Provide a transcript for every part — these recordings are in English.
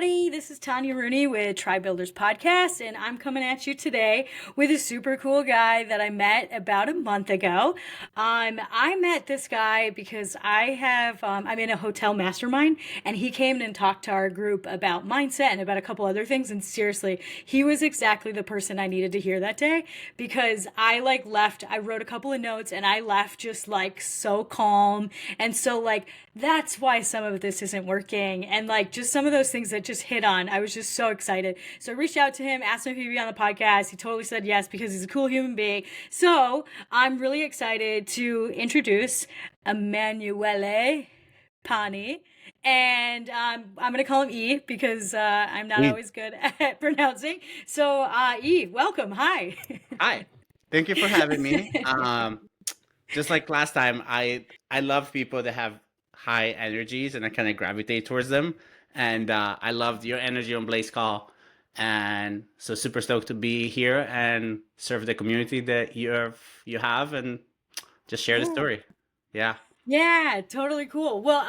everybody. This is Tanya Rooney with Tribe Builders Podcast, and I'm coming at you today with a super cool guy that I met about a month ago. I met this guy because I'm in a hotel mastermind, and he came and talked to our group about mindset and about a couple other things. And seriously, he was exactly the person I needed to hear that day because I wrote a couple of notes, and I left just like so calm, and so like that's why some of this isn't working, and like just some of those things that just hit on. I was just so excited, so I reached out to him, asked him if he'd be on the podcast. He totally said yes because he's a cool human being. So I'm really excited to introduce Emanuele Pani, and I'm gonna call him E because I'm not Mm. always good at pronouncing. So E, welcome. Hi. Hi, thank you for having me. Just like last time, I love people that have high energies, and I kind of gravitate towards them. And I loved your energy on Blaze Call, and so super stoked to be here and serve the community that you have, and just share the Yeah. story. Yeah. Yeah, totally cool. Well,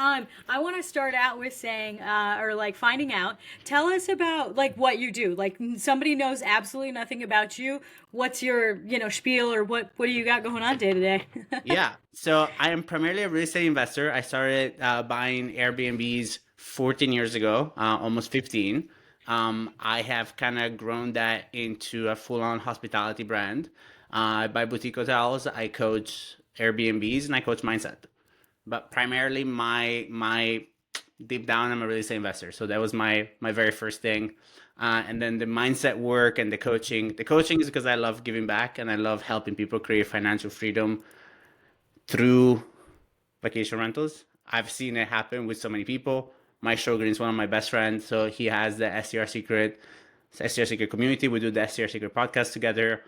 I want to start out with saying, or like finding out, tell us about like what you do. Like somebody knows absolutely nothing about you. What's your, spiel, or what do you got going on day to day? Yeah. So I am primarily a real estate investor. I started buying Airbnbs 14 years ago, almost 15. I have kind of grown that into a full-on hospitality brand. I buy boutique hotels, I coach Airbnbs, and I coach mindset. But primarily, my deep down, I'm a real estate investor. So that was my very first thing. And then the mindset work and the coaching. The coaching is because I love giving back and I love helping people create financial freedom through vacation rentals. I've seen it happen with so many people. Mike Shogun is one of my best friends, so he has the STR Secret community. We do the STR Secret podcast together.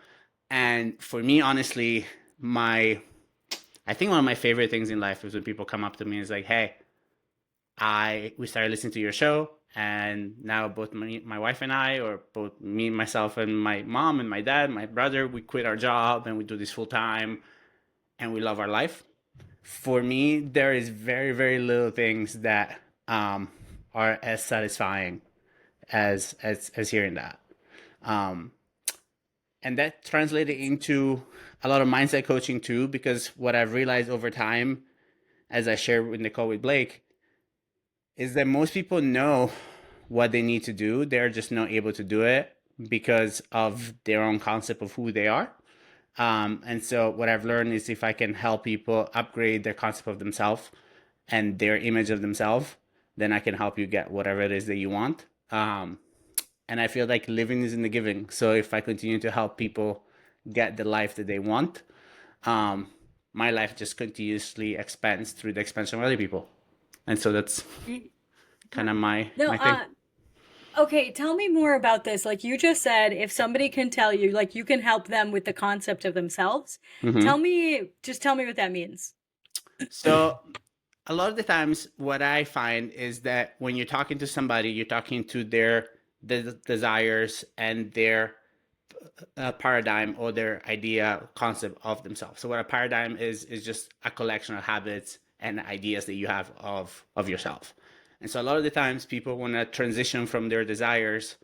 And for me, honestly, my I think one of my favorite things in life is when people come up to me and is like, "Hey, we started listening to your show, and now both my wife and I, or both me, myself, and my mom and my dad, my brother, we quit our job and we do this full time, and we love our life." For me, there is very, very little things that are as satisfying as hearing that. Um, and that translated into a lot of mindset coaching too, because what I've realized over time, as I shared in the call with Blake, is that most people know what they need to do. They're just not able to do it because of their own concept of who they are. And so what I've learned is if I can help people upgrade their concept of themselves and their image of themselves, then I can help you get whatever it is that you want. And I feel like living is in the giving. So if I continue to help people get the life that they want, my life just continuously expands through the expansion of other people. And so that's kind of my No, my thing. okay, tell me more about this. Like you just said, if somebody can tell you, like you can help them with the concept of themselves. Hmm. Just tell me what that means. So a lot of the times what I find is that when you're talking to somebody, you're talking to their desires and their paradigm or their idea concept of themselves. So what a paradigm is just a collection of habits and ideas that you have of yourself. And so a lot of the times people want to transition from their desires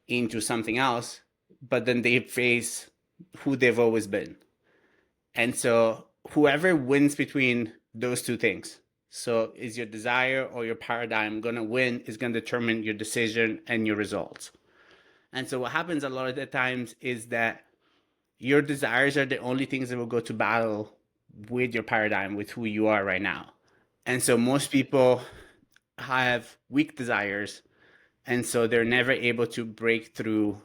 into something else, but then they face who they've always been. And so whoever wins between those two things, so is your desire or your paradigm going to win, is going to determine your decision and your results. And so what happens a lot of the times is that your desires are the only things that will go to battle with your paradigm, with who you are right now. And so most people have weak desires, and so they're never able to break through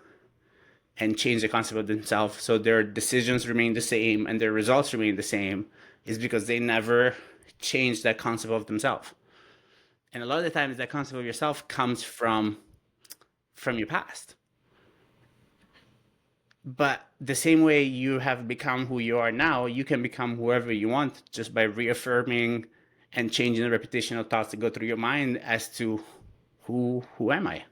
and change the concept of themselves. So their decisions remain the same and their results remain the same, is because they never change that concept of themselves. And a lot of the times that concept of yourself comes from your past. But the same way you have become who you are now, you can become whoever you want just by reaffirming and changing the repetition of thoughts that go through your mind as to who am I?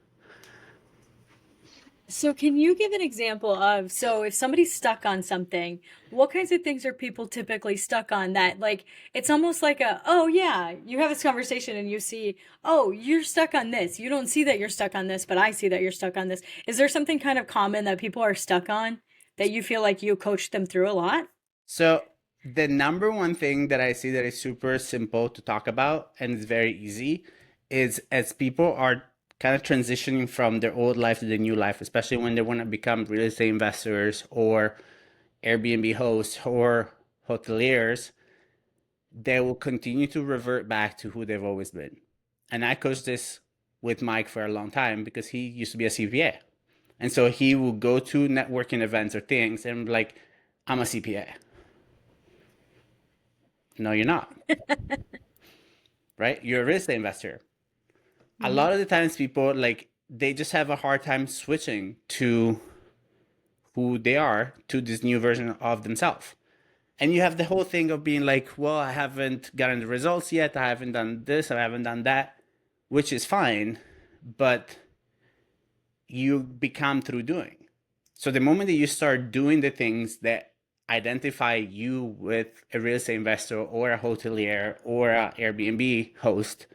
So can you give an example of, so if somebody's stuck on something, what kinds of things are people typically stuck on that, like, it's almost like a, oh yeah, you have this conversation and you see, oh, you're stuck on this. You don't see that you're stuck on this, but I see that you're stuck on this. Is there something kind of common that people are stuck on that you feel like you coach them through a lot? So the number one thing that I see that is super simple to talk about and it's very easy is as people are kind of transitioning from their old life to the new life, especially when they want to become real estate investors or Airbnb hosts or hoteliers, they will continue to revert back to who they've always been. And I coached this with Mike for a long time because he used to be a CPA. And so he will go to networking events or things and be like, I'm a CPA. No, you're not, right? You're a real estate investor. A Mm-hmm. lot of the times people like they just have a hard time switching to who they are to this new version of themselves. And you have the whole thing of being like, well, I haven't gotten the results yet. I haven't done this. I haven't done that, which is fine. But you become through doing. So the moment that you start doing the things that identify you with a real estate investor or a hotelier or a Airbnb host,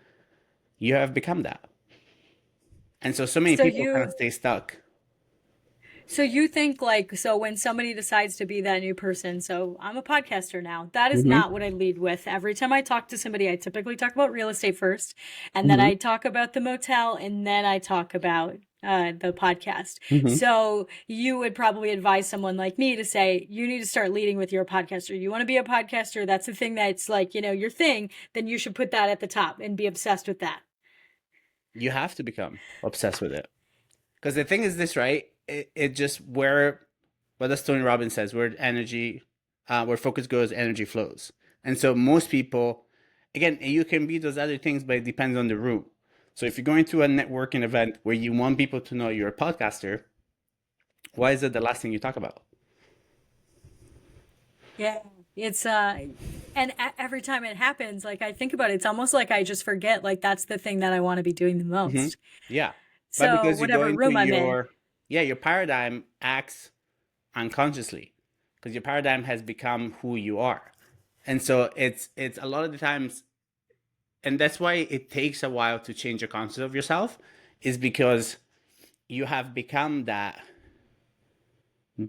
you have become that. And so many So people kind of you stay stuck. So you think like, so when somebody decides to be that new person, so I'm a podcaster now, that is Mm-hmm. not what I lead with. Every time I talk to somebody, I typically talk about real estate first, and then Mm-hmm. I talk about the motel, and then I talk about the podcast. Mm-hmm. So you would probably advise someone like me to say, you need to start leading with your podcaster. You want to be a podcaster, that's the thing that's like, your thing, then you should put that at the top and be obsessed with that. You have to become obsessed with it. Because the thing is this, right? It just where what does Tony Robbins says, where energy, where focus goes, energy flows. And so most people, again, you can be those other things, but it depends on the room. So if you're going to a networking event where you want people to know you're a podcaster, why is it the last thing you talk about? Yeah, it's and every time it happens, like I think about it, it's almost like I just forget like that's the thing that I want to be doing the Hmm. most. Yeah. But So because you go whatever into room I'm in. your paradigm acts unconsciously because your paradigm has become who you are. And so it's a lot of the times, and that's why it takes a while to change your concept of yourself, is because you have become that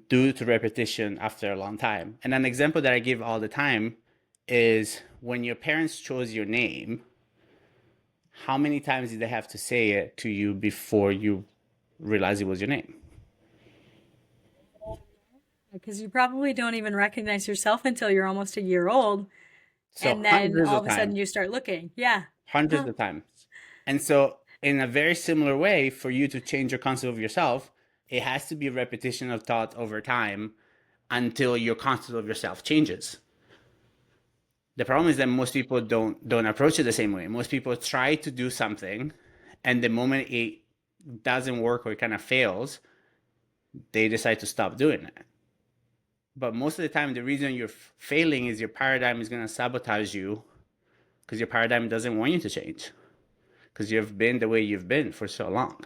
due to repetition after a long time. And an example that I give all the time is when your parents chose your name, how many times did they have to say it to you before you realized it was your name? Because you probably don't even recognize yourself until you're almost a year old, So and then hundreds all of of a sudden times, you start looking. Yeah. hundreds Huh. of times. And so, in a very similar way, for you to change your concept of yourself, it has to be a repetition of thought over time until your concept of yourself changes. The problem is that most people don't approach it the same way. Most people try to do something, and the moment it doesn't work or it kind of fails, they decide to stop doing it. But most of the time, the reason you're failing is your paradigm is going to sabotage you because your paradigm doesn't want you to change because you've been the way you've been for so long.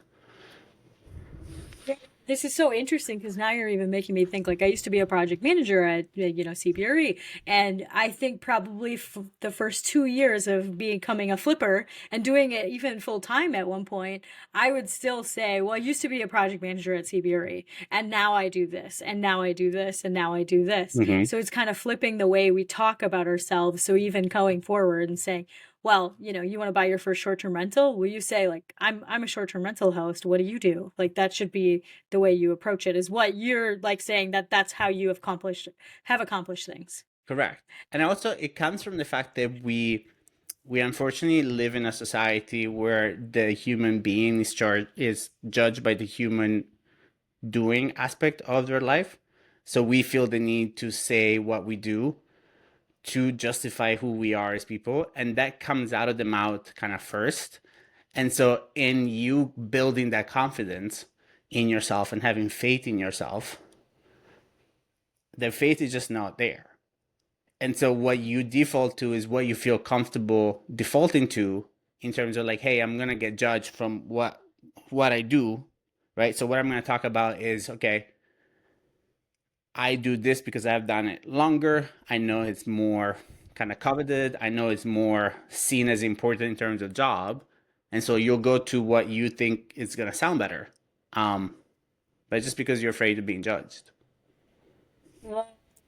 This is so interesting because now you're even making me think like I used to be a project manager at CBRE, and I think probably the first 2 years of becoming a flipper and doing it even full time at one point, I would still say, well, I used to be a project manager at CBRE, and now I do this, and now I do this, and now I do this. Mm-hmm. So it's kind of flipping the way we talk about ourselves. So even going forward and saying, well, you want to buy your first short-term rental? Will you say like, I'm a short-term rental host. What do you do? Like that should be the way you approach it. Is what you're like saying that that's how you have accomplished things. Correct. And also, it comes from the fact that we unfortunately live in a society where the human being is judged by the human doing aspect of their life. So we feel the need to say what we do to justify who we are as people, and that comes out of the mouth kind of first. And so, in you building that confidence in yourself and having faith in yourself, the faith is just not there. And so, what you default to is what you feel comfortable defaulting to in terms of like, hey, I'm gonna get judged from what I do right? So what I'm going to talk about is, okay, I do this because I've done it longer. I know it's more kind of coveted. I know it's more seen as important in terms of job. And so you'll go to what you think is going to sound better. Um, but just because you're afraid of being judged. Well,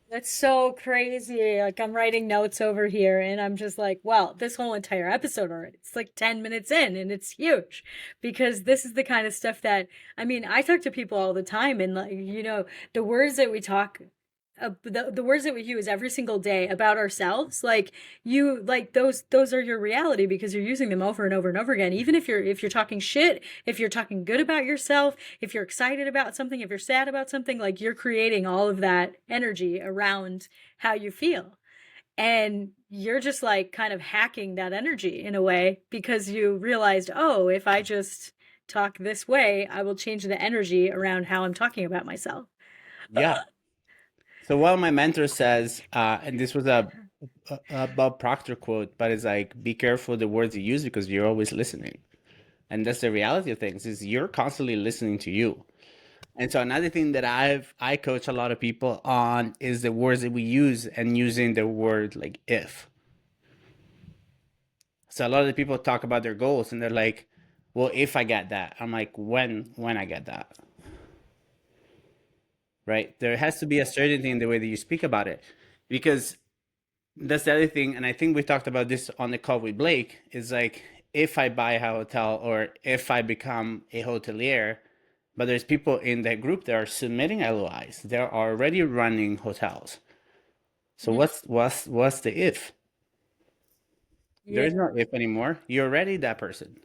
that's so crazy. Like I'm writing notes over here and I'm just like, well, this whole entire episode already. It's like 10 minutes in and it's huge because this is the kind of stuff that I mean, I talk to people all the time and like, the words that we talk the words that we use every single day about ourselves, like you like those are your reality because you're using them over and over and over again. Even if you're talking shit, if you're talking good about yourself, if you're excited about something, if you're sad about something, like you're creating all of that energy around how you feel. And you're just like kind of hacking that energy in a way because you realized, oh, if I just talk this way, I will change the energy around how I'm talking about myself. Yeah. So what my mentor says, and this was a Bob Proctor quote, but it's like, be careful the words you use because you're always listening. And that's the reality of things is you're constantly listening to you. And so another thing that I coach a lot of people on is the words that we use and using the word like if. So a lot of the people talk about their goals and they're like, well, if I get that. I'm like, when I get that. Right? There has to be a certainty in the way that you speak about it. Because that's the other thing, and I think we talked about this on the call with Blake, is like if I buy a hotel or if I become a hotelier, but there's people in that group that are submitting LOIs. They're already running hotels. So what's the if? There Yeah. is no if anymore. You're already that person.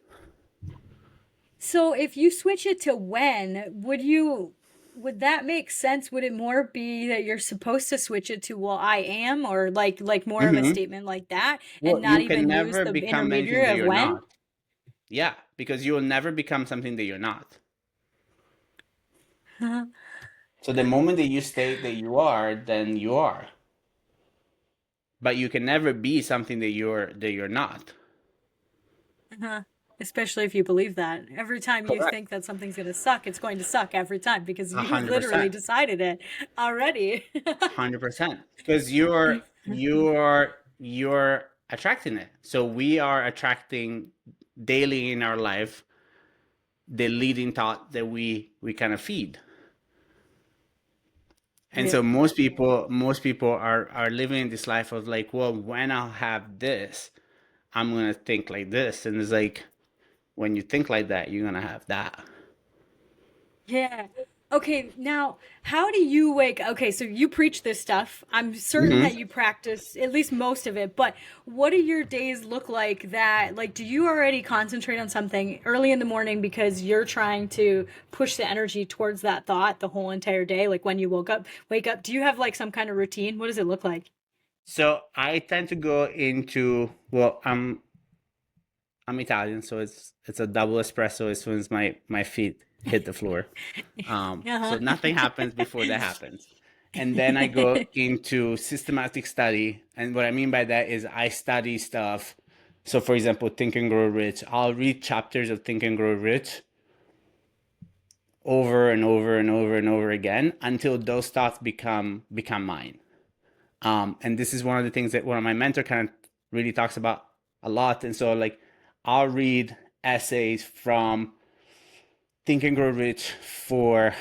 So if you switch it to when, would that make sense? Would it more be that you're supposed to switch it to well I am or like more of a Hmm. statement like that and Well, not you can even use never the become anything intermediary that of you're when? not. Yeah, because you will never become something that you're not. Uh-huh. So the moment that you state that you are, then you are. But you can never be something that you're not. Uh-huh. Especially if you believe that. Every time you Correct. think that something's going to suck, it's going to suck every time because A you hundred literally percent. decided it already. 100%. Because you're attracting it. So we are attracting daily in our life the leading thought that we kind of feed. And Yeah. so most people are living this life of like, well, when I'll have this, I'm gonna think like this. And it's like when you think like that, you're gonna have that. Yeah. Okay, now how do you wake? Okay, so you preach this stuff. I'm certain that Hmm. you practice at least most of it, but what do your days look like that like do you already concentrate on something early in the morning because you're trying to push the energy towards that thought the whole entire day like when you wake up, do you have like some kind of routine? What does it look like? So I tend to go into, well, I'm Italian, so it's a double espresso as soon as my feet hit the floor. So Uh-huh. nothing happens before that happens. And then I go into systematic study. And what I mean by that is I study stuff. So for example, Think and Grow Rich, I'll read chapters of Think and Grow Rich over and over and over and over again until those thoughts become mine. And this is one of the things that one of my mentor kind of really talks about a lot. And so like I'll read essays from Think and Grow Rich for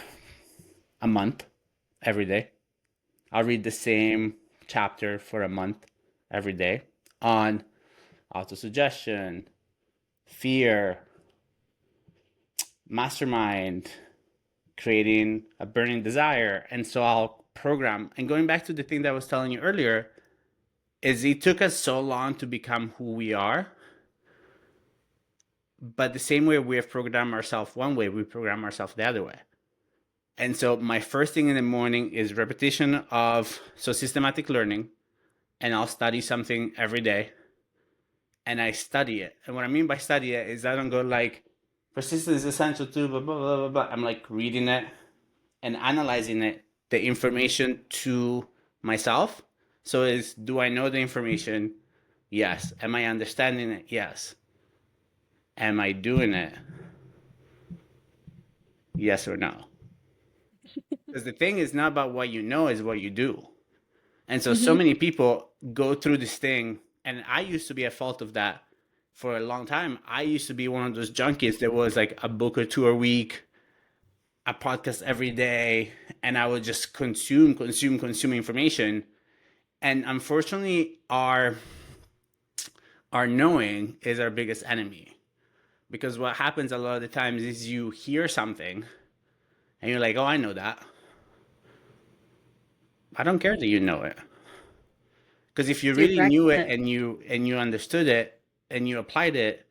a month every day. I'll read the same chapter for a month every day on autosuggestion, fear, mastermind, creating a burning desire. And so I'll program. And going back to the thing that I was telling you earlier, is it took us so long to become who we are. But the same way we have programmed ourselves one way, we program ourselves the other way. And so my first thing in the morning is repetition of systematic learning, and I'll study something every day, and I study it. And what I mean by study it is I don't go like persistence is essential to blah blah blah blah blah. I'm like reading it and analyzing it, the information to myself. So is do I know the information? Yes. Am I understanding it? Yes. Am I doing it? Yes or no? Because the thing is not about what you know, is what you do. And so Hmm. many people go through this thing, and I used to be at fault of that for a long time. I used to be one of those junkies that was like a book or two a week, a podcast every day, and I would just consume information. And unfortunately, our knowing is our biggest enemy. Because what happens a lot of the times is you hear something and you're like, oh, I know that. I don't care that you know it. Because if you Do you really practice knew it it? and you understood it and you applied it,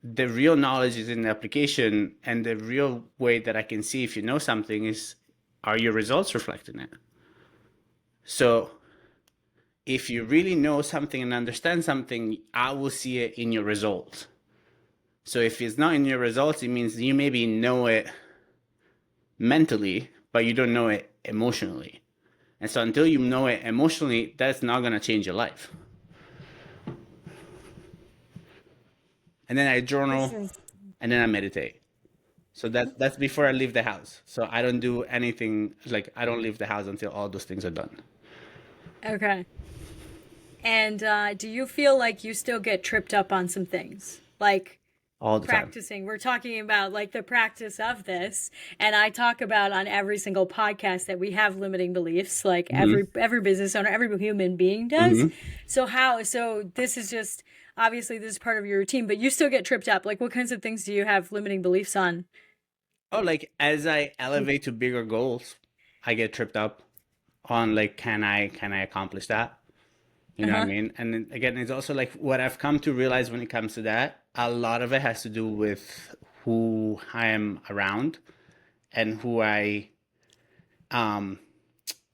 the real knowledge is in the application, and the real way that I can see if you know something is, are your results reflecting it? So if you really know something and understand something, I will see it in your results. So if it's not in your results, it means you maybe know it mentally, but you don't know it emotionally. And so until you know it emotionally, that's not going to change your life. And then I This journal, is and then I meditate. So that's before I leave the house. So I don't do anything, like I don't leave the house until all those things are done. okay. And do you feel like you still get tripped up on some things? Like All the time. practicing. We're talking about like the practice of this, and I talk about on every single podcast that we have limiting beliefs, like Hmm. every business owner, every human being does. Hmm. So this is just obviously this is part of your routine, but you still get tripped up. Like what kinds of things do you have limiting beliefs on? Oh, like as I elevate to bigger goals, I get tripped up on like, can I accomplish that? You know what I Uh-huh. mean? And then, again, it's also like what I've come to realize when it comes to that, a lot of it has to do with who I am around and who I um,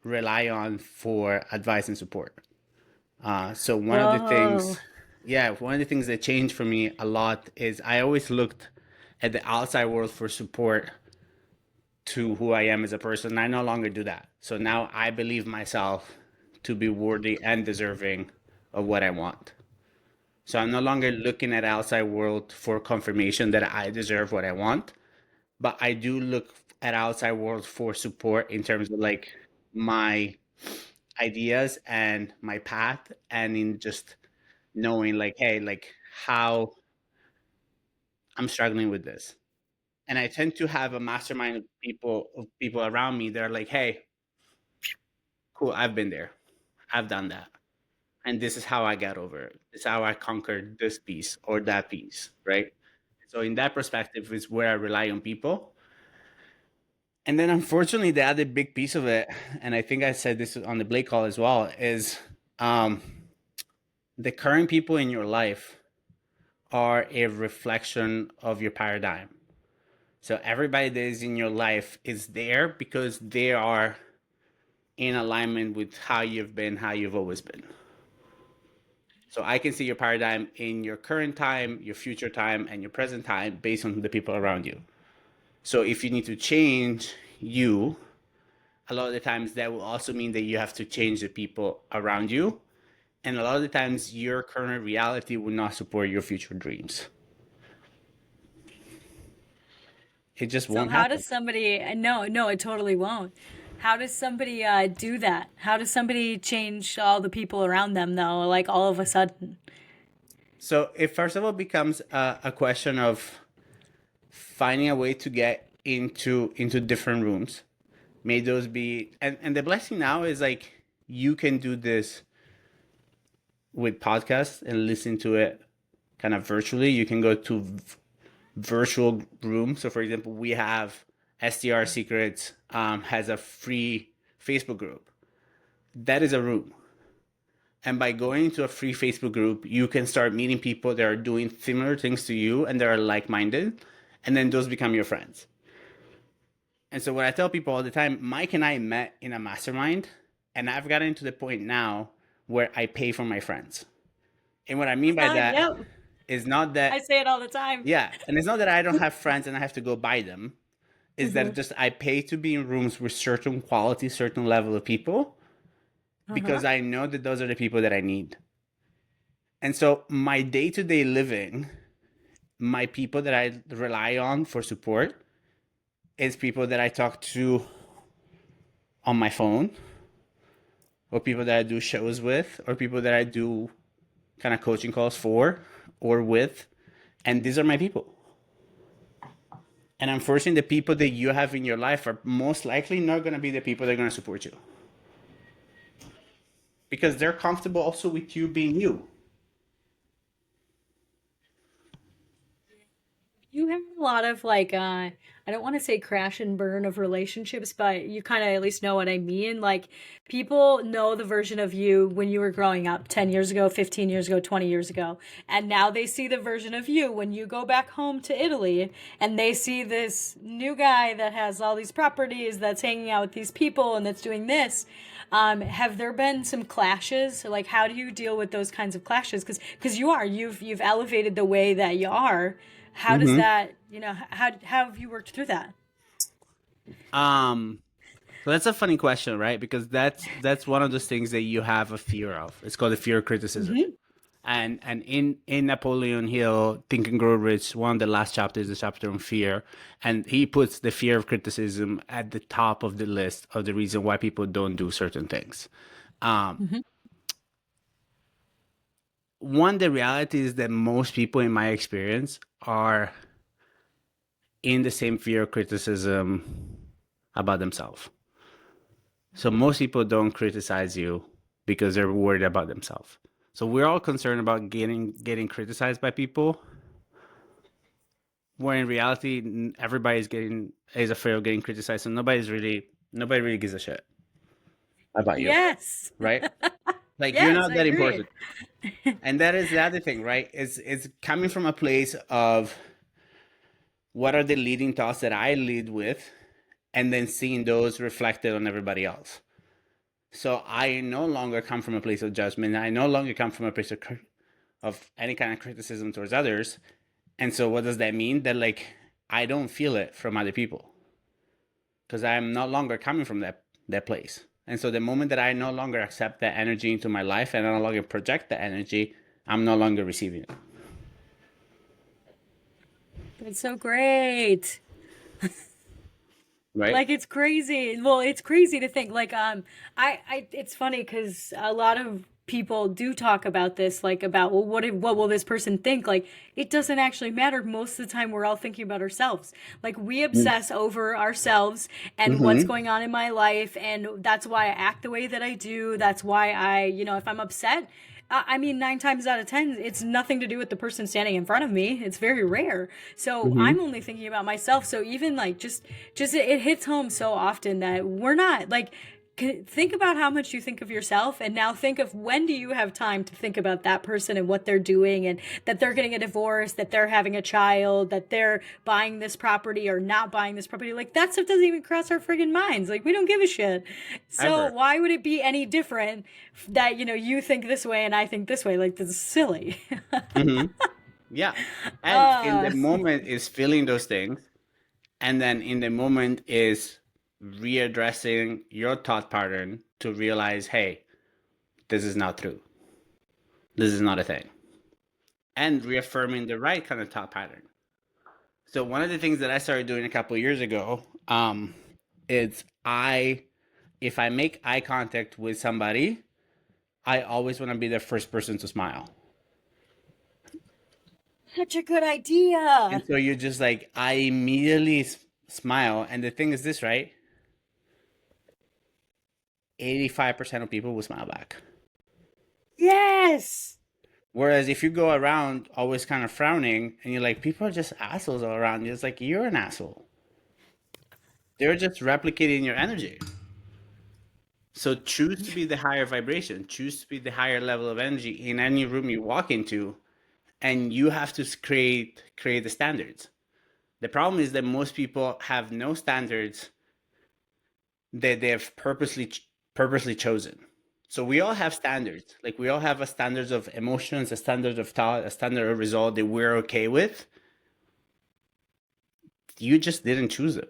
rely on for advice and support. So one of the Whoa. things, yeah, one of the things that changed for me a lot is I always looked at the outside world for support to who I am as a person. I no longer do that. So now I believe myself to be worthy and deserving of what I want. So I'm no longer looking at outside world for confirmation that I deserve what I want, but I do look at outside world for support in terms of like my ideas and my path, and in just knowing like, hey, like how I'm struggling with this. And I tend to have a mastermind of people around me that are like, hey, cool, I've been there. I've done that. And this is how I got over it. This is how I conquered this piece or that piece, right? So in that perspective is where I rely on people. And then unfortunately the other big piece of it, and I think I said this on the Blake call as well, is um, the current people in your life are a reflection of your paradigm. So everybody that is in your life is there because they are in alignment with how you've been, how you've always been. So I can see your paradigm in your current time, your future time, and your present time based on the people around you. So if you need to change you, a lot of the times that will also mean that you have to change the people around you. And a lot of the times your current reality will not support your future dreams. It just So won't how happen. does somebody no, no, it totally won't. How does somebody do that? How does somebody change all the people around them though, like all of a sudden? So it first of all becomes a question of finding a way to get into different rooms. May those be, and the blessing now is like you can do this with podcasts and listen to it kind of virtually. You can go to virtual rooms. So for example, we have SDR Secrets has a free Facebook group. That is a room. And by going to a free Facebook group, you can start meeting people that are doing similar things to you and that are like minded. And then those become your friends. And so, what I tell people all the time, Mike and I met in a mastermind, and I've gotten to the point now where I pay for my friends. And what I mean by that Yep. is not I that, say it all the time. yeah, and it's not that I don't have friends and I have to go buy them. Is that Hmm. just I pay to be in rooms with certain quality, certain level of people Uh-huh. because I know that those are the people that I need. And so, my day to day living, my people that I rely on for support is people that I talk to on my phone, or people that I do shows with, or people that I do kind of coaching calls for or with. And these are my people. And unfortunately, the people that you have in your life are most likely not going to be the people that are going to support you, because they're comfortable also with you being you. You have a lot of like I don't want to say crash and burn of relationships, but you kind of at least know what I mean. Like people know the version of you when you were growing up 10 years ago, 15 years ago, 20 years ago. And now they see the version of you when you go back home to Italy and they see this new guy that has all these properties, that's hanging out with these people and that's doing this. Have there been some clashes? Like how do you deal with those kinds of clashes? Because you've elevated the way that you are. How does Mm-hmm. that, how have you worked through that? Um, so that's a funny question, right? Because that's one of those things that you have a fear of. It's called the fear of criticism. Hmm. And in Napoleon Hill, Think and Grow Rich, one of the last chapters is the chapter on fear, and he puts the fear of criticism at the top of the list of the reason why people don't do certain things. Um, Hmm. One, the reality is that most people, in my experience, are in the same fear of criticism about themselves. So most people don't criticize you because they're worried about themselves. So we're all concerned about getting criticized by people, where in reality everybody's getting is afraid of getting criticized. So nobody really gives a shit about you, Yes. right? Like you're Yes, not I that agree. important. And that is the other thing, right? It's coming from a place of what are the leading thoughts that I lead with, and then seeing those reflected on everybody else. So I no longer come from a place of judgment. I no longer come from a place of any kind of criticism towards others. And so what does that mean? That like I don't feel it from other people because I'm no longer coming from that place. And so the moment that I no longer accept that energy into my life and I no longer project that energy, I'm no longer receiving it. That's so great. Right? Like it's crazy. Well, it's crazy to think like I it's funny cuz a lot of people do talk about this like about well what will this person think? Like it doesn't actually matter. Most of the time we're all thinking about ourselves. Like we obsess over ourselves and what's Mm-hmm. going on in my life, and that's why I act the way that I do. That's why if I'm upset, I mean, 9 times out of 10, it's nothing to do with the person standing in front of me. It's very rare. So Mm-hmm. I'm only thinking about myself. So even like just it hits home so often that we're not like, think about how much you think of yourself, and now think of when do you have time to think about that person and what they're doing, and that they're getting a divorce, that they're having a child, that they're buying this property or not buying this property. Like that stuff doesn't even cross our friggin' minds. Like we don't give a shit. So Ever. why would it be any different that you think this way and I think this way? Like this is silly. Mm-hmm. Yeah. And in the uh moment is feeling those things. And then in the moment is readdressing your thought pattern to realize, hey, this is not true. This is not a thing. And reaffirming the right kind of thought pattern. So one of the things that I started doing a couple of years ago, is if I make eye contact with somebody, I always want to be the first person to smile. Such a good And idea. so you just like I immediately smile. And the thing is this, right? 85% of people will smile back. Yes. Whereas if you go around always kind of frowning and you're like, people are just assholes all around you, it's like you're an asshole. They're just replicating your energy. So choose to be the higher vibration, choose to be the higher level of energy in any room you walk into, and you have to create the standards. The problem is that most people have no standards that they've purposely chosen. So we all have standards. Like we all have a standards of emotions, a standard of thought, a standard of result that we're okay with. You just didn't choose them.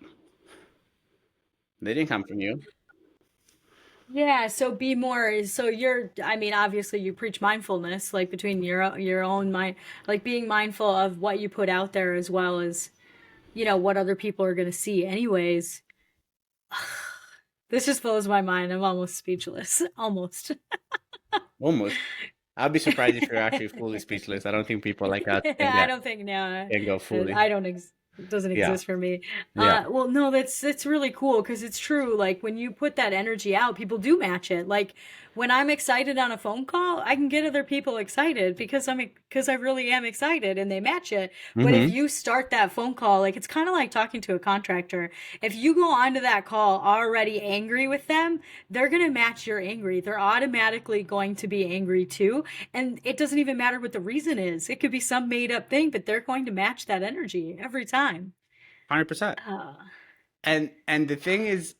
They didn't come from you. Yeah, so be more so I mean obviously you preach mindfulness like between your own mind, like being mindful of what you put out there as well as what other people are going to see anyways. This just blows my mind. I'm almost speechless. Almost. Almost. I'd be surprised if you're actually fully speechless. I don't think people like us I don't think no, can go fully. I don't. It doesn't Yeah. exist for me. Yeah. Well, no, that's really cool because it's true. Like when you put that energy out, people do match it. Like when I'm excited on a phone call, I can get other people excited because I really am excited and they match it. But if Mm-hmm. you start that phone call, like it's kind of like talking to a contractor. If you go onto that call already angry with them, they're gonna match your angry. They're automatically going to be angry too. And it doesn't even matter what the reason is. It could be some made up thing, but they're going to match that energy every time. 100%. Uh, And the thing is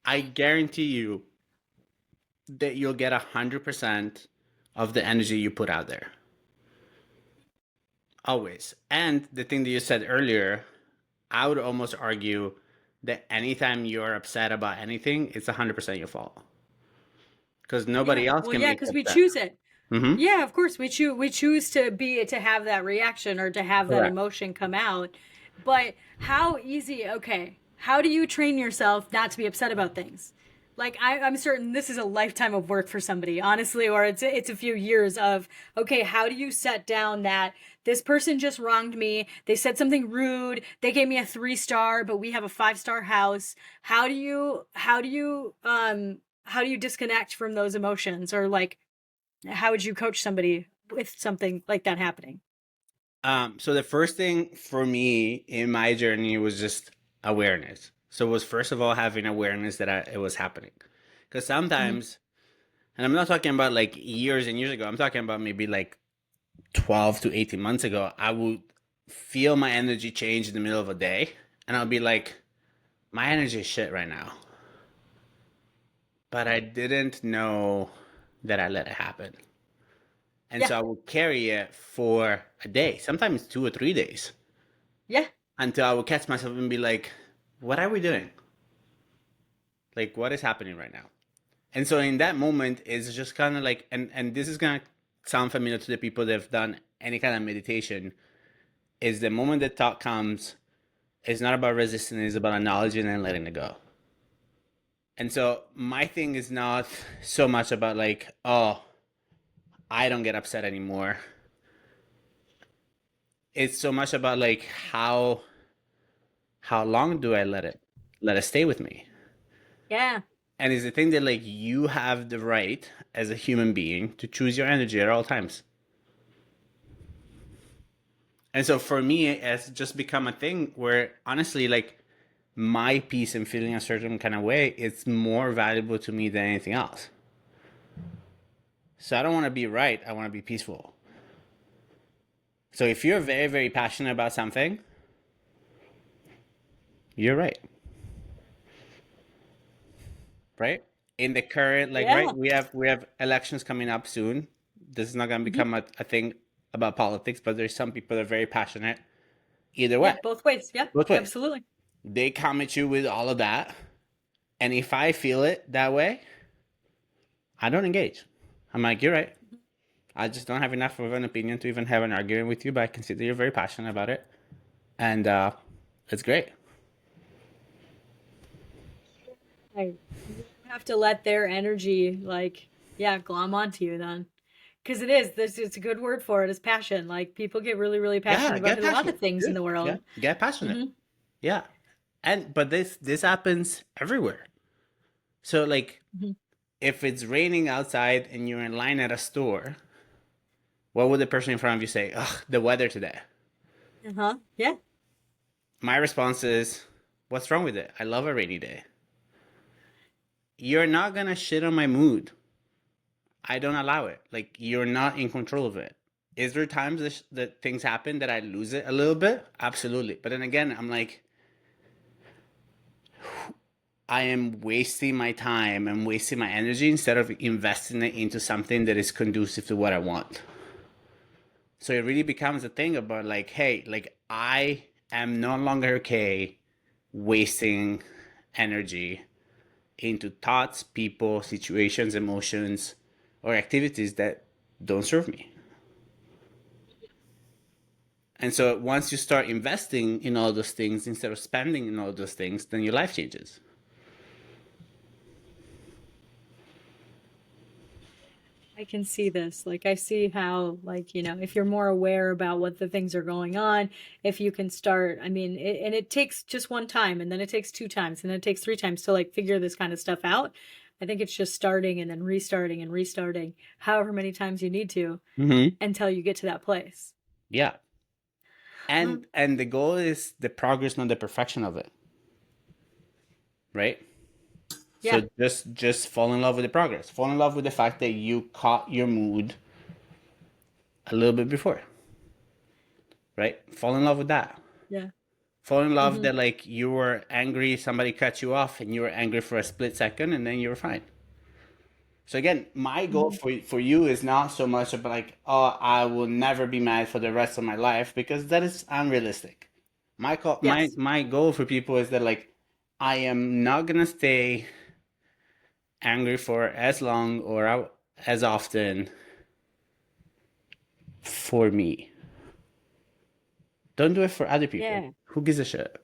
I guarantee you that you'll get 100% of the energy you put out there. Always. And the thing that you said earlier, I would almost argue that anytime you're upset about anything, it's 100% your fault. Because yeah. nobody else Well, can yeah, make you because we upset. choose it. Mm-hmm. Yeah, of course we choose to have that reaction or to have that Correct. emotion come out. But how easy, okay, how do you train yourself not to be upset about things? Like I'm certain this is a lifetime of work for somebody, honestly, or it's a few years of okay, how do you set down that this person just wronged me, they said something rude, they gave me a 3 star, but we have a 5 star house. How do you disconnect from those emotions or like how would you coach somebody with something like that happening? So the first thing for me in my journey was just awareness. So it was first of all having awareness that it was happening. Because Mm-hmm. sometimes, and I'm not talking about like years and years ago, I'm talking about maybe like 12 to 18 months ago, I would feel my energy change in the middle of a day. And I'll be like, my energy is shit right now. But I didn't know that I let it happen. And Yeah, so I would carry it for a day, sometimes 2 or 3 days, yeah, until I would catch myself and be like, what are we doing? Like, what is happening right now? And so in that moment, it's just kind of like, and this is going to sound familiar to the people that have done any kind of meditation, is the moment that thought comes, it's not about resisting, it's about acknowledging and letting it go. And so my thing is not so much about like, oh, I don't get upset anymore. It's so much about like how long do I let it stay with me? yeah, And it's the thing that like you have the right as a human being to choose your energy at all times. And so for me, it's just become a thing where honestly, like my peace and feeling a certain kind of way, it's more valuable to me than anything else. So I don't want to be right. I want to be peaceful. So if you're very, very passionate about something, you're right. Right? In the current, like, right, yeah. we have elections coming up soon. This is not gonna Hmm. become a thing about politics, but there's some people that are very passionate either Yeah, way. both ways. Yeah, Both ways. absolutely. They come at you with all of that. And if I feel it that way, I don't engage. I'm like, you're right. I just don't have enough of an opinion to even have an argument with you, but I can see that you're very passionate about it. And it's great. I You have to let their energy like yeah glom onto you then because it is this it's a good word for it is passion. Like people get really really passionate Yeah, about get a lot of passionate. things in Good. the Yeah, world. get passionate. Hmm. Yeah. And but this happens everywhere. So like Hmm. if it's raining outside and you're in line at a store, what would the person in front of you say? Ugh, the weather today. Uh-huh. Yeah. My response is, what's wrong with it? I love a rainy day. You're not gonna shit on my mood. I don't allow it. Like you're not in control of it. Is there times that things happen that I lose it a little bit? Absolutely. But then again, I'm like, I am wasting my time and wasting my energy instead of investing it into something that is conducive to what I want. So it really becomes a thing about like, hey, like I am no longer okay wasting energy into thoughts, people, situations, emotions, or activities that don't serve me. And so once you start investing in all those things instead of spending in all those things, then your life changes. I can see this. Like, I see how, like, if you're more aware about what the things are going on, if you can start, I mean, and it takes just one time, and then it takes two times, and then it takes three times to like figure this kind of stuff out. I think it's just starting and then restarting and restarting however many times you need to Mm-hmm. until you get to that place. Yeah. And the goal is the progress, not the perfection of it, right? So Yeah. just fall in love with the progress. Fall in love with the fact that you caught your mood a little bit before, right? Fall in love with that. Yeah. Fall in love Hmm. that like you were angry, somebody cut you off, and you were angry for a split second, and then you were fine. So again, my goal Hmm. for you is not so much about like, oh, I will never be mad for the rest of my life because that is unrealistic. Yes. My goal for people is that like I am not gonna stay angry for as long or as often for me. Don't do it for other people. Yeah. Who gives a shit?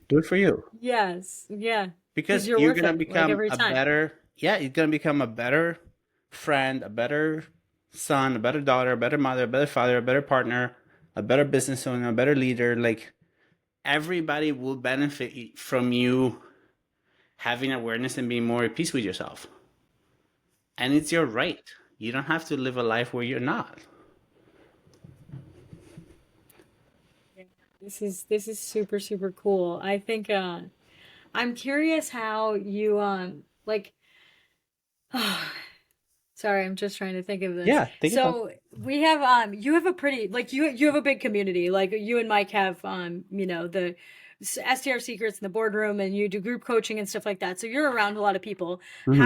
Do it for you. Yes. Yeah. Because Because you're you're worth gonna it, like become every a time. better, yeah, you're gonna become a better friend, a better son, a better daughter, a better mother, a better father, a better partner, a better business owner, a better leader. Like everybody will benefit from you having awareness and being more at peace with yourself. And it's your right. You don't have to live a life where you're not. Yeah. This is super, super cool. I think I'm curious how you like sorry, I'm just trying to think of this. Yeah, take your time. So we have you have a pretty like you have a big community. Like you and Mike have the STR secrets in the boardroom, and you do group coaching and stuff like that. So you're around a lot of people. Mm-hmm.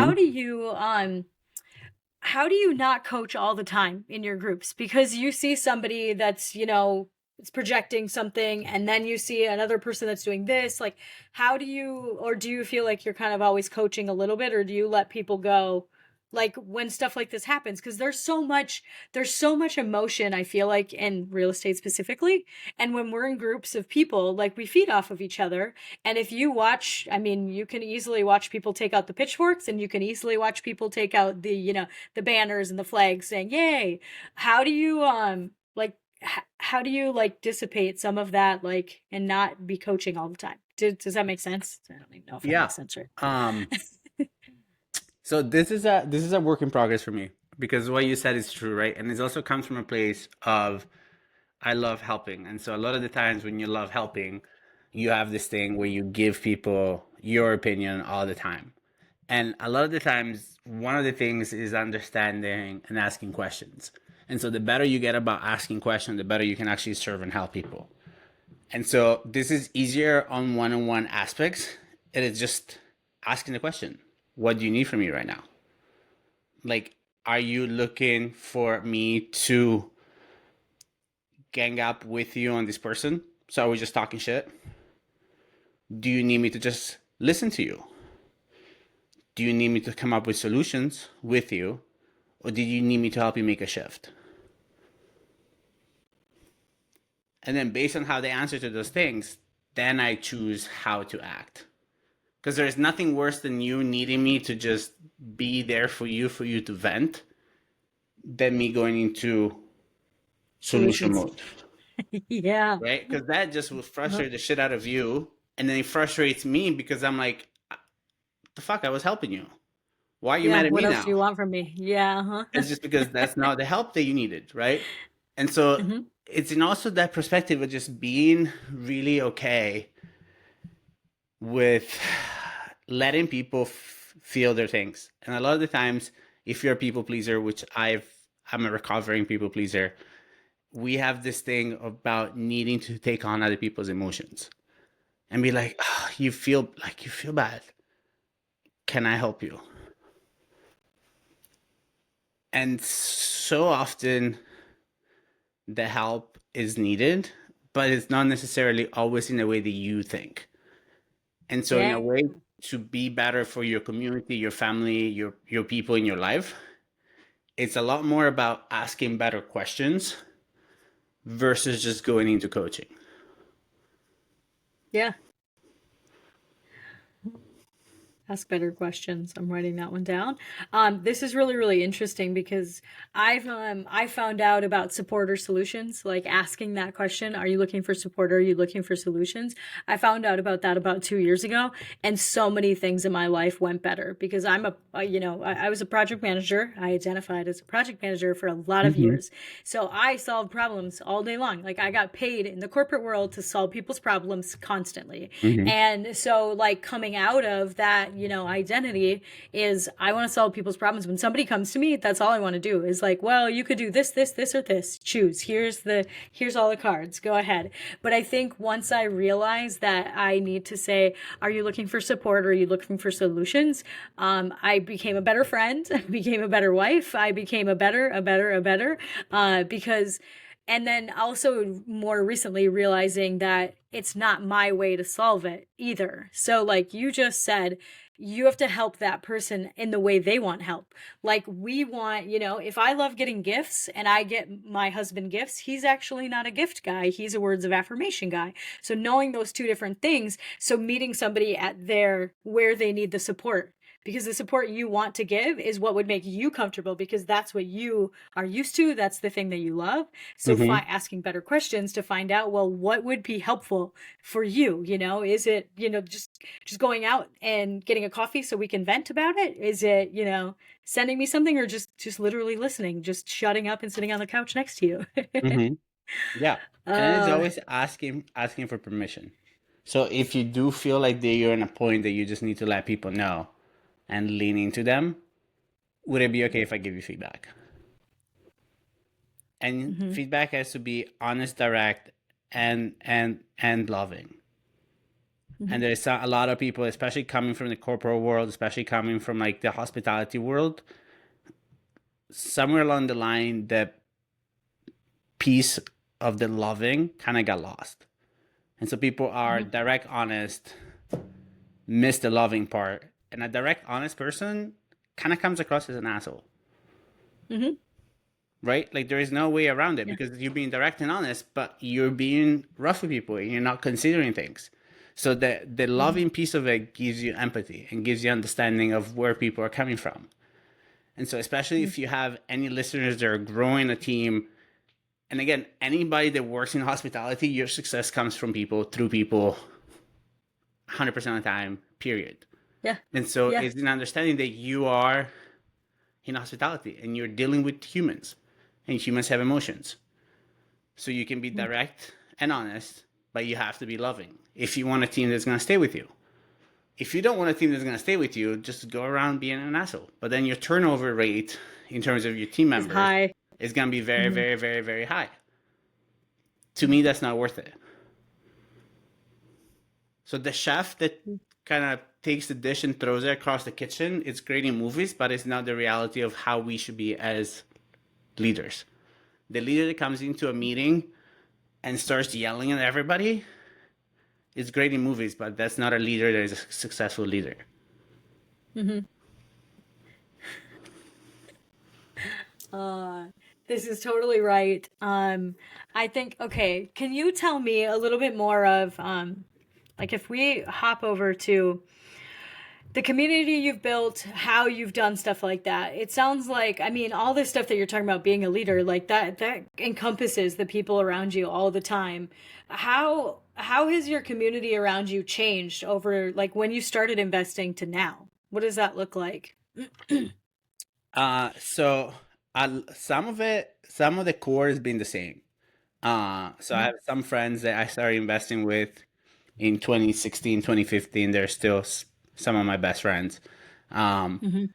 How do you not coach all the time in your groups? Because you see somebody that's, it's projecting something, and then you see another person that's doing this. Like, how do you feel like you're kind of always coaching a little bit, or do you let people go? Like when stuff like this happens, because there's so much emotion, I feel like, in real estate specifically. And when we're in groups of people, like we feed off of each other. And if you watch, I mean, you can easily watch people take out the pitchforks, and you can easily watch people take out the banners and the flags saying "Yay!" How do you how do you like dissipate some of that, like, and not be coaching all the time? Does that make sense? I don't even know if that Yeah. makes sense, right? Um, so this is a work in progress for me because what you said is true, right? And it also comes from a place of I love helping. And so a lot of the times when you love helping, you have this thing where you give people your opinion all the time. And a lot of the times, one of the things is understanding and asking questions. And so the better you get about asking questions, the better you can actually serve and help people. And so this is easier on one-on-one aspects. It is just asking the question, what do you need from me right now? Like, are you looking for me to gang up with you on this person? So are we just talking shit? Do you need me to just listen to you? Do you need me to come up with solutions with you? Or do you need me to help you make a shift? And then based on how they answer to those things, then I choose how to act. Because there's nothing worse than you needing me to just be there for you to vent, than me going into solution Solutions. mode, Yeah. right? Because that just will frustrate the shit out of you. And then it frustrates me because I'm like, the fuck, I was helping you. Why are you Yeah. mad at What me else do you now? want from me? Yeah. Uh-huh. It's just because that's not the help that you needed, right? And so Hmm. it's in also that perspective of just being really okay with letting people feel their things. And a lot of the times, if you're a people pleaser, which I'm a recovering people pleaser, we have this thing about needing to take on other people's emotions and be like, oh, you feel bad. Can I help you? And so often the help is needed, but it's not necessarily always in the way that you think. And so in a Yeah. way to be better for your community, your family, your people in your life, it's a lot more about asking better questions versus just going into coaching. Yeah. Ask better questions. I'm writing that one down. This is really, really interesting because I found out about supporter solutions, like asking that question, are you looking for support or are you looking for solutions? I found out about that about 2 years ago, and so many things in my life went better because I was a project manager. I identified as a project manager for a lot of Mm-hmm. years. So I solved problems all day long. Like I got paid in the corporate world to solve people's problems constantly. Mm-hmm. And so like coming out of that, identity is I want to solve people's problems. When somebody comes to me, that's all I want to do is like, well, you could do this, this, this, or this. Choose. Here's all the cards. Go ahead. But I think once I realized that I need to say, are you looking for support or are you looking for solutions? I became a better friend, I became a better wife, I became a better, because and then also more recently realizing that it's not my way to solve it either. So, like you just said, you have to help that person in the way they want help. Like, we want, if I love getting gifts and I get my husband gifts, he's actually not a gift guy. He's a words of affirmation guy. So, knowing those two different things, so meeting somebody at where they need the support, because the support you want to give is what would make you comfortable because that's what you are used to. That's the thing that you love. So Mm-hmm. asking better questions to find out, well, what would be helpful for you? Is it, just going out and getting a coffee so we can vent about it? Is it, sending me something, or just literally listening, just shutting up and sitting on the couch next to you? Mm-hmm. Yeah. And it's uh, always asking for permission. So if you do feel like that you're in a point that you just need to let people know and lean into them, would it be okay if I give you feedback? And mhm. feedback has to be honest, direct, and loving. And Mhm. there's a lot of people, especially coming from the corporate world, especially coming from like the hospitality world, somewhere along the line, the piece of the loving kind of got lost. And so people are Mhm. direct, honest, miss the loving part. And a direct, honest person kind of comes across as an asshole, Mhm. right? Like there is no way around it Yeah. because you're being direct and honest, but you're being rough with people and you're not considering things. So the Mhm. loving piece of it gives you empathy and gives you understanding of where people are coming from. And so especially Mhm. if you have any listeners that are growing a team, and again, anybody that works in hospitality, your success comes from people, through people, 100% of the time, period. Yeah. And so Yeah. it's an understanding that you are in hospitality and you're dealing with humans, and humans have emotions. So you can be Mhm. direct and honest, but you have to be loving if you want a team that's going to stay with you. If you don't want a team that's going to stay with you, just go around being an asshole. But then your turnover rate in terms of your team It's members high. is going to be very, Mhm. very, very, very high. To Mhm. me, that's not worth it. So the chef that kind of takes the dish and throws it across the kitchen, it's great in movies, but it's not the reality of how we should be as leaders. The leader that comes into a meeting and starts yelling at everybody is great in movies, but that's not a leader that is a successful leader. Mhm. Uh, this is totally right. I think, okay, can you tell me a little bit more of, like if we hop over to the community you've built, how you've done stuff like that. It sounds like, I mean, all this stuff that you're talking about being a leader, like that encompasses the people around you all the time. How has your community around you changed over like when you started investing to now? What does that look like? So some of it, some of the core has been the same. So I Mhm. have some friends that I started investing with in 2016, 2015. They're still some of my best friends. Um, Mhm.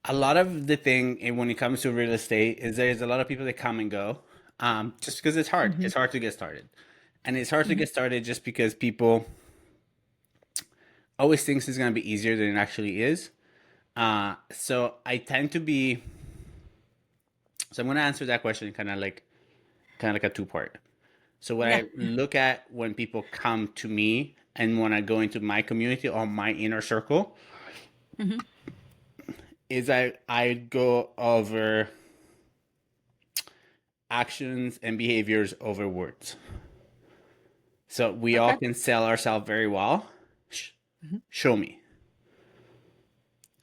a lot of the thing when it comes to real estate is there's a lot of people that come and go, just because it's hard. Mhm. It's hard to get started, and it's hard to Mhm. get started just because people always thinks it's gonna be easier than it actually is. So I tend to be. So I'm gonna answer that question kind of like a two part. So what Yeah. I look at when people come to me and when I go into my community or my inner circle Mhm. is I go over actions and behaviors over words. So we all Okay. can sell ourselves very well. Mhm. Show me.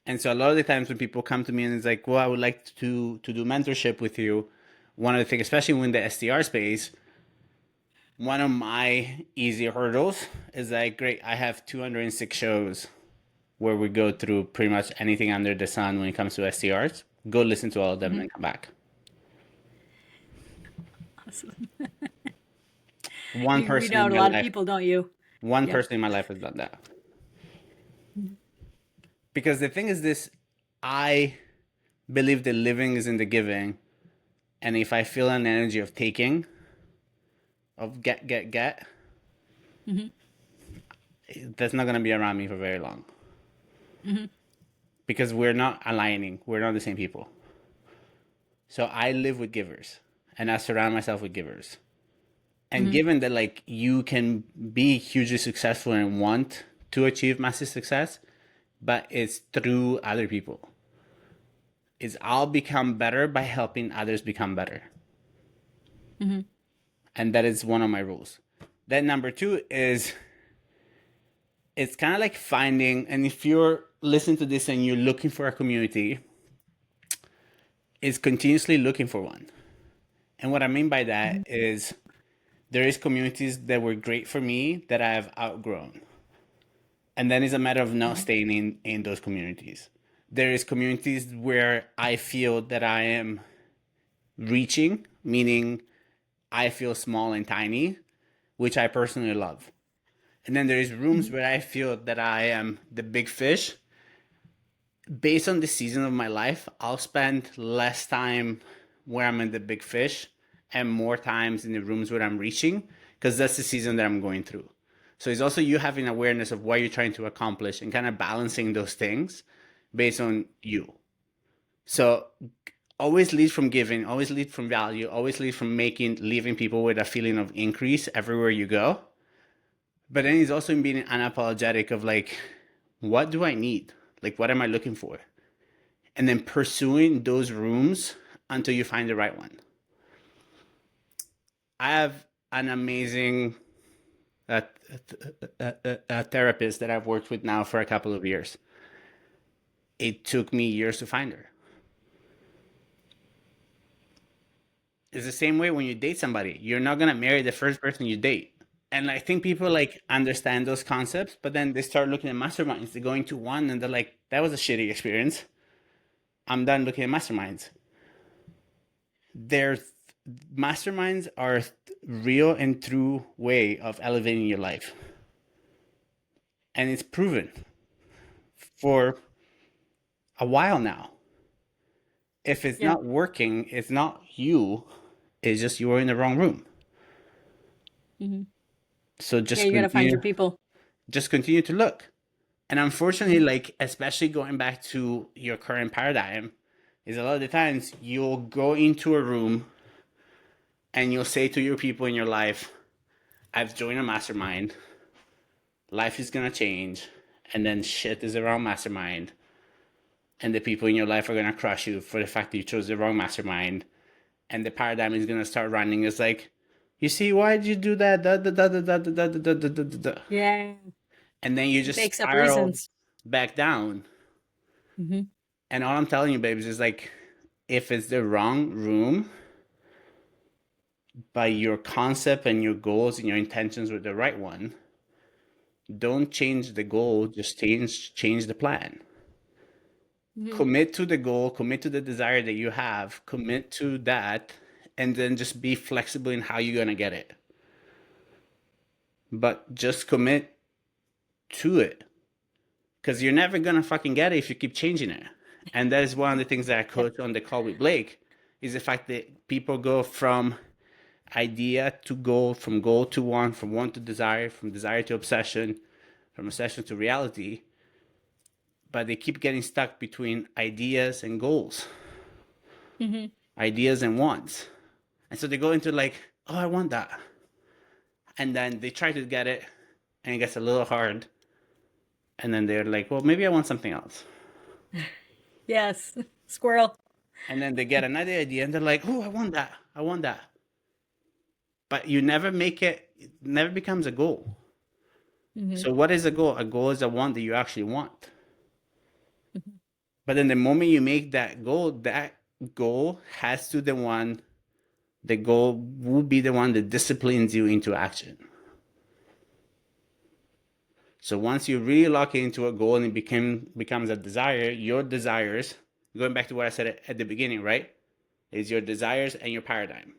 And so a lot of the times when people come to me and it's like, well, I would like to do mentorship with you. One of the things, especially in the SDR space, one of my easy hurdles is like, great, I have 206 shows where we go through pretty much anything under the sun when it comes to SDRs. Go listen to all of them and Mhm. then come back. Awesome. One You weed person in out a my lot of life, people, don't you? one Yep. person in my life has done that. Because the thing is this, I believe that living is in the giving. And if I feel an energy of taking, of get, Hmm. that's not going to be around me for very long. Hmm. Because we're not aligning. We're not the same people. So I live with givers and I surround myself with givers. And Hmm. given that like you can be hugely successful and want to achieve massive success, but it's through other people. Is I'll become better by helping others become better. Hmm. And that is one of my rules. Then number two is it's kind of like finding, and if you're listening to this and you're looking for a community, is continuously looking for one. And what I mean by that Hmm. is there is communities that were great for me that I have outgrown. And then it's a matter of not Hmm. staying in those communities. There is communities where I feel that I am reaching, meaning I feel small and tiny, which I personally love. And then there is rooms Hmm. where I feel that I am the big fish. Based on the season of my life, I'll spend less time where I'm in the big fish and more times in the rooms where I'm reaching because that's the season that I'm going through. So it's also you having awareness of what you're trying to accomplish and kind of balancing those things based on you. So always lead from giving, always lead from value, always lead from leaving people with a feeling of increase everywhere you go. But then it's also in being unapologetic of like, what do I need? Like, what am I looking for? And then pursuing those rooms until you find the right one. I have an amazing uh, therapist that I've worked with now for a couple of years. It took me years to find her. It's the same way when you date somebody. You're not gonna marry the first person you date. And I think people like understand those concepts, but then they start looking at masterminds. They go into one and they're like, that was a shitty experience. I'm done looking at masterminds. Their masterminds are real and true way of elevating your life. And it's proven for a while now. If it's Yeah. not working, it's not you, it's just you're in the wrong room. Hmm. So Yeah, you got to find your people. just continue to look. And unfortunately, like especially going back to your current paradigm, is a lot of the times you'll go into a room and you'll say to your people in your life, I've joined a mastermind, life is gonna change, and then shit is around mastermind, and the people in your life are gonna crush you for the fact that you chose the wrong mastermind, and the paradigm is gonna start running. It's like, you see, why did you do that? Da, da, da, da, da, da, da, da, da, da, da. Yeah. And then you It just makes up spiral reasons. back down. Hmm. And all I'm telling you, babes, is like, if it's the wrong room, by your concept and your goals and your intentions with the right one, don't change the goal, just change the plan. Hmm. Commit to the goal, commit to the desire that you have, commit to that, and then just be flexible in how you're going to get it. But just commit to it because you're never going to fucking get it if you keep changing it. And that is one of the things that I Yeah. coach on the call with Blake is the fact that people go from idea to goal, from goal to one, from one to desire, from desire to obsession, from obsession to reality, but they keep getting stuck between ideas and goals, Hmm. ideas and wants. And so they go into like, oh, I want that. And then they try to get it and it gets a little hard. And then they're like, well, maybe I want something else. Yes. Squirrel. And then they get another idea and they're like, oh, I want that. I want that. But you never make it, it never becomes a goal. Hmm. So what is a goal? A goal is a want that you actually want. But then the moment you make that goal has to the goal will be the one that disciplines you into action. So once you really lock into a goal and it becomes a desire, your desires, going back to what I said at the beginning, right? Is your desires and your paradigm.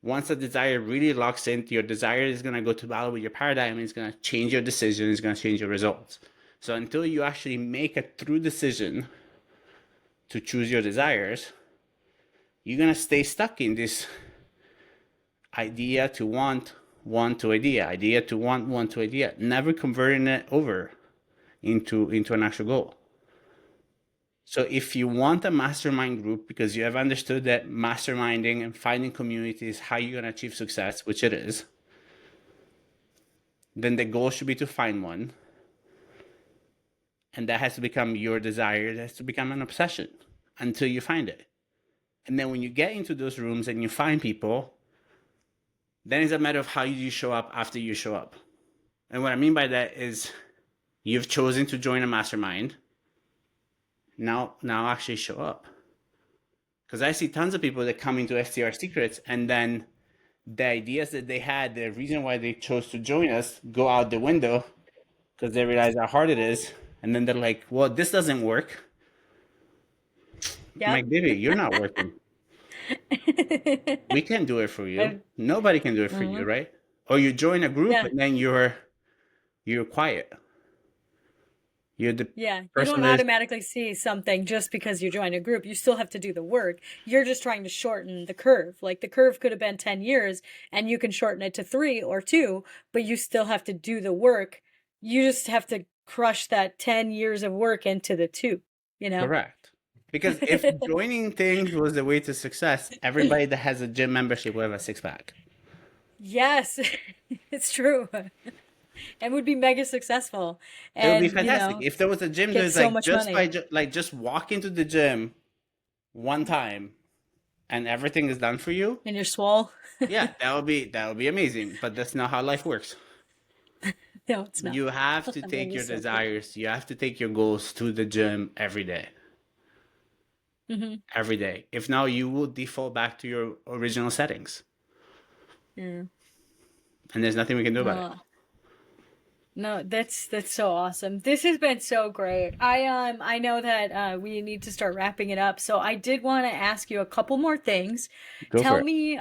Once a desire really locks in, your desire is going to go to battle with your paradigm. It's going to change your decision. It's going to change your results. So until you actually make a true decision to choose your desires, you're going to stay stuck in this idea to want to idea to want to idea, never converting it over into an actual goal. So if you want a mastermind group because you have understood that masterminding and finding community is how you're going to achieve success, which it is, then the goal should be to find one. And that has to become your desire. It has to become an obsession until you find it. And then when you get into those rooms and you find people, then it's a matter of how you show up after you show up. And what I mean by that is you've chosen to join a mastermind. Now actually show up. Because I see tons of people that come into STR Secrets and then the ideas that they had, the reason why they chose to join us, go out the window because they realize how hard it is. And then they're like, well, this doesn't work. I'm Yep. like, baby, you're not working. We can't do it for you. Nobody can do it for you, Mhm. right? Or you join a group Yeah. and then you're quiet. You're the Yeah. You person don't that is automatically see something just because you join a group. You still have to do the work. You're just trying to shorten the curve. Like the curve could have been 10 years and you can shorten it to 3 or 2, but you still have to do the work. You just have to crush that 10 years of work into the 2, you know? correct. Because if joining things was the way to success, everybody that has a gym membership will have a six pack. Yes, it's true. And would be mega successful It would be and, fantastic if there was a gym get that's so like much money. like just walk into the gym one time and everything is done for you. And you're swole? Yeah, that would be amazing. But that's not how life works. No, it's not. You have to That take your is so cool. desires, you have to take your goals to the gym every day. Hmm. Every day. If not, you will default back to your original settings. Yeah. And there's nothing we can do about it. Uh, no, that's so awesome. This has been so great. I know that we need to start wrapping it up. So I did want to ask you a couple more things. Go for Tell it. me,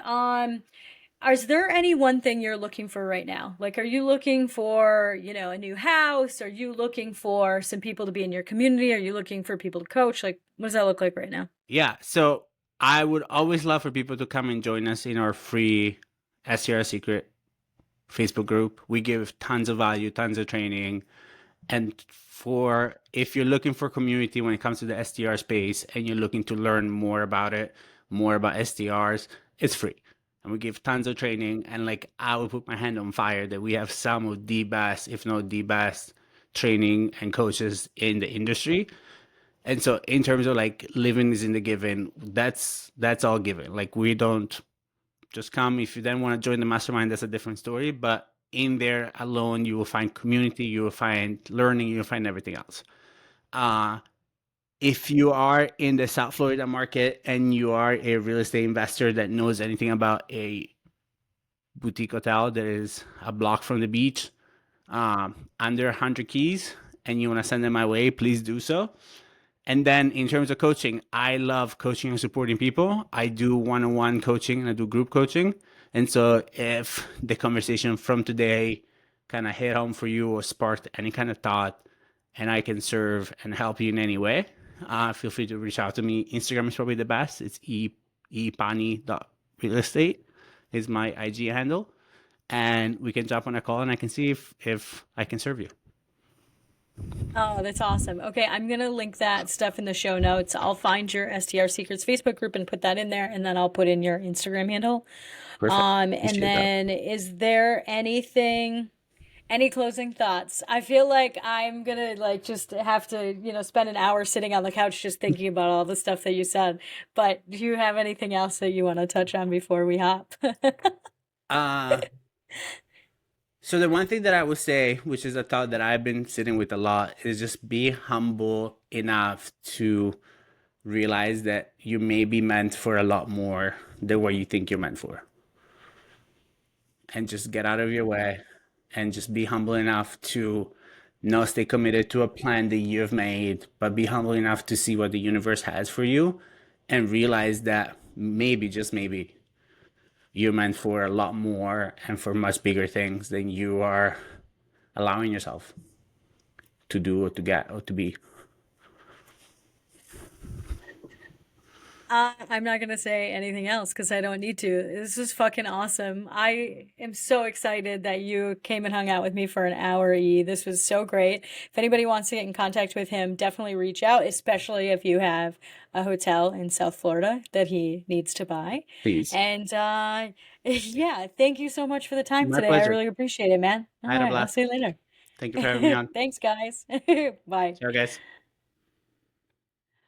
is there any one thing you're looking for right now? Like, are you looking for, a new house? Are you looking for some people to be in your community? Are you looking for people to coach? Like, what does that look like right now? Yeah, so I would always love for people to come and join us in our free SCR Secret Facebook group. We give tons of value, tons of training. And for if you're looking for community when it comes to the SDR space and you're looking to learn more about it, more about SDRs, it's free. And we give tons of training. And like I would put my hand on fire that we have some of the best, if not the best, training and coaches in the industry. And so in terms of like living is in the given, that's all given. Like we don't just come. If you then want to join the mastermind, that's a different story. But in there alone, you will find community, you will find learning, you will find everything else. Uh, if you are in the South Florida market and you are a real estate investor that knows anything about a boutique hotel that is a block from the beach, under 100 keys, and you want to send them my way, please do so. And then in terms of coaching, I love coaching and supporting people. I do one-on-one coaching and I do group coaching. And so if the conversation from today kind of hit home for you or sparked any kind of thought and I can serve and help you in any way, feel free to reach out to me. Instagram is probably the best. It's epani.realestate is my IG handle. And we can jump on a call and I can see if I can serve you. Oh, that's awesome. Okay, I'm gonna link that stuff in the show notes. I'll find your STR Secrets Facebook group and put that in there, and then I'll put in your Instagram handle. Perfect. And Appreciate that. then is there anything Any closing thoughts? I feel like I'm gonna like just have to, spend an hour sitting on the couch just thinking about all the stuff that you said. But do you have anything else that you want to touch on before we hop? Uh, so the one thing that I would say, which is a thought that I've been sitting with a lot, is just be humble enough to realize that you may be meant for a lot more than what you think you're meant for. And just get out of your way and just be humble enough to not stay committed to a plan that you've made, but be humble enough to see what the universe has for you and realize that maybe, just maybe, you're meant for a lot more and for much bigger things than you are allowing yourself to do or to get or to be. I'm not gonna say anything else because I don't need to. This is fucking awesome. I am so excited that you came and hung out with me for an hour, E. This was so great. If anybody wants to get in contact with him, definitely reach out, especially if you have a hotel in South Florida that he needs to buy. Please. And yeah, thank you so much for the time My today. I pleasure. really appreciate it, man. All I had a right, I'll blast. see you later. Thank you for having me on. Thanks, guys. Bye. Ciao, guys.